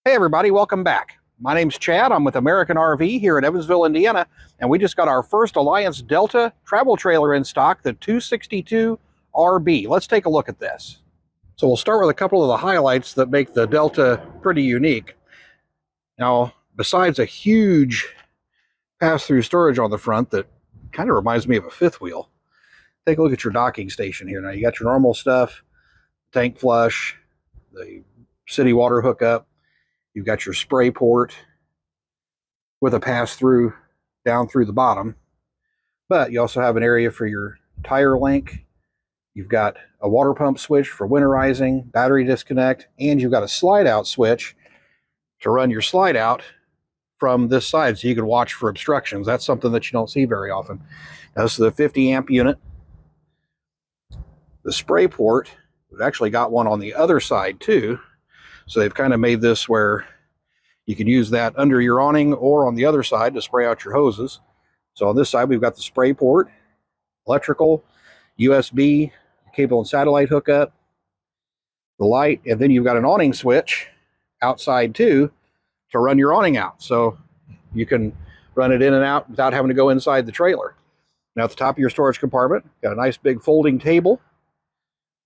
Hey everybody, welcome back. My name's Chad. I'm with American RV here in Evansville, Indiana, and we just got our first Alliance Delta travel trailer in stock, the 262 RB. Let's take a look at this. So we'll start with a couple of the highlights that make the Delta pretty unique. Now, besides a huge pass-through storage on the front that kind of reminds me of a fifth wheel, take a look at your docking station here. Now you got your normal stuff, tank flush, the city water hookup. You've got your spray port with a pass-through down through the bottom, but you also have an area for your tire link. You've got a water pump switch for winterizing, battery disconnect, and you've got a slide-out switch to run your slide-out from this side so you can watch for obstructions. That's something that you don't see very often. Now, this is the 50-amp unit. The spray port, we've actually got one on the other side too. So they've kind of made this where you can use that under your awning or on the other side to spray out your hoses. So on this side, we've got the spray port, electrical, USB, cable and satellite hookup, the light, and then you've got an awning switch outside too to run your awning out. So you can run it in and out without having to go inside the trailer. Now at the top of your storage compartment, got a nice big folding table,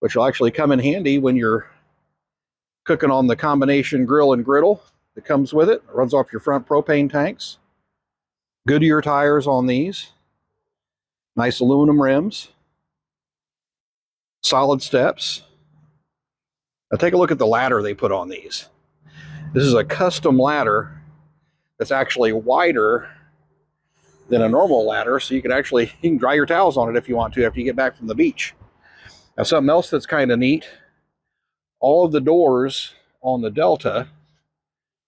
which will actually come in handy when you're cooking on the combination grill and griddle that comes with it. It runs off your front propane tanks. Goodyear tires on these. Nice aluminum rims. Solid steps. Now take a look at the ladder they put on these. This is a custom ladder that's actually wider than a normal ladder, so you can dry your towels on it if you want to after you get back from the beach. Now something else that's kind of neat, all of the doors on the Delta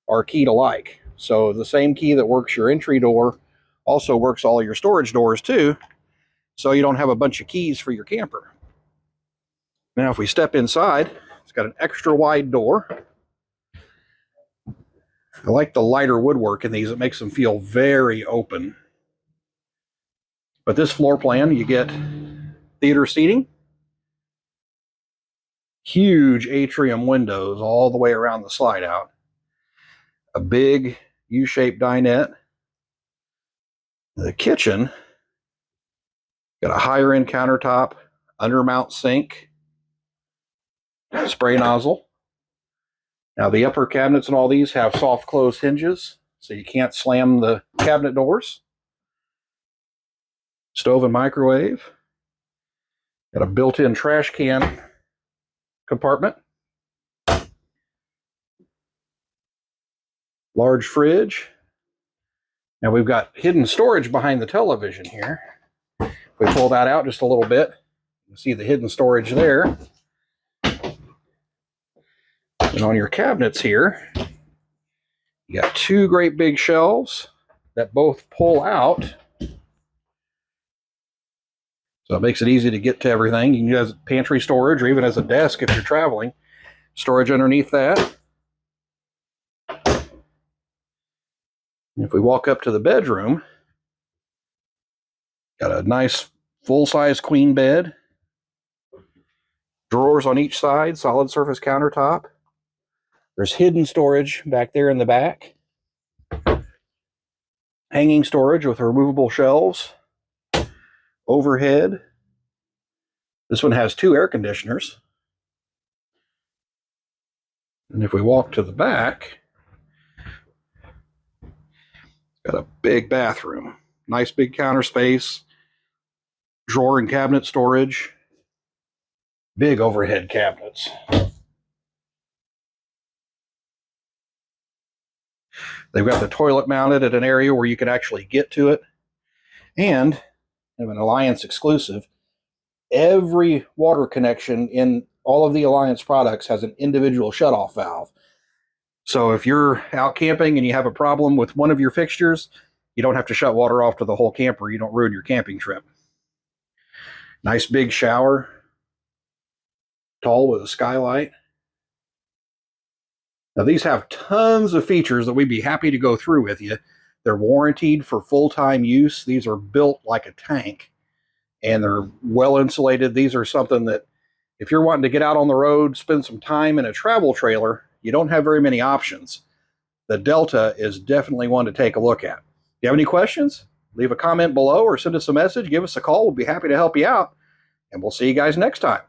are keyed alike. So the same key that works your entry door also works all your storage doors too, so you don't have a bunch of keys for your camper. Now if we step inside, it's got an extra wide door. I like the lighter woodwork in these. It makes them feel very open. But this floor plan, you get theater seating, huge atrium windows all the way around the slide out, a big U-shaped dinette. The kitchen got a higher end countertop, undermount sink, spray nozzle. Now the upper cabinets and all these have soft close hinges, so you can't slam the cabinet doors. Stove and microwave. Got a built-in trash can compartment. Large fridge. Now we've got hidden storage behind the television here. If we pull that out just a little bit, you can see the hidden storage there. And on your cabinets here, you got two great big shelves that both pull out. So it makes it easy to get to everything. You can use pantry storage or even as a desk if you're traveling. Storage underneath that. If we walk up to the bedroom, got a nice full-size queen bed. Drawers on each side, solid surface countertop. There's hidden storage back there in the back. Hanging storage with removable shelves. Overhead. This one has two air conditioners. And if we walk to the back, got a big bathroom. Nice big counter space. Drawer and cabinet storage. Big overhead cabinets. They've got the toilet mounted at an area where you can actually get to it. And have an Alliance exclusive. Every water connection in all of the Alliance products has an individual shutoff valve. So if you're out camping and you have a problem with one of your fixtures, you don't have to shut water off to the whole camper. You don't ruin your camping trip. Nice big shower. Tall with a skylight. Now these have tons of features that we'd be happy to go through with you. They're warranted for full-time use. These are built like a tank and they're well insulated. These are something that if you're wanting to get out on the road, spend some time in a travel trailer, you don't have very many options. the Delta is definitely one to take a look at. If you have any questions, leave a comment below or send us a message. Give us a call. We'll be happy to help you out. And we'll see you guys next time.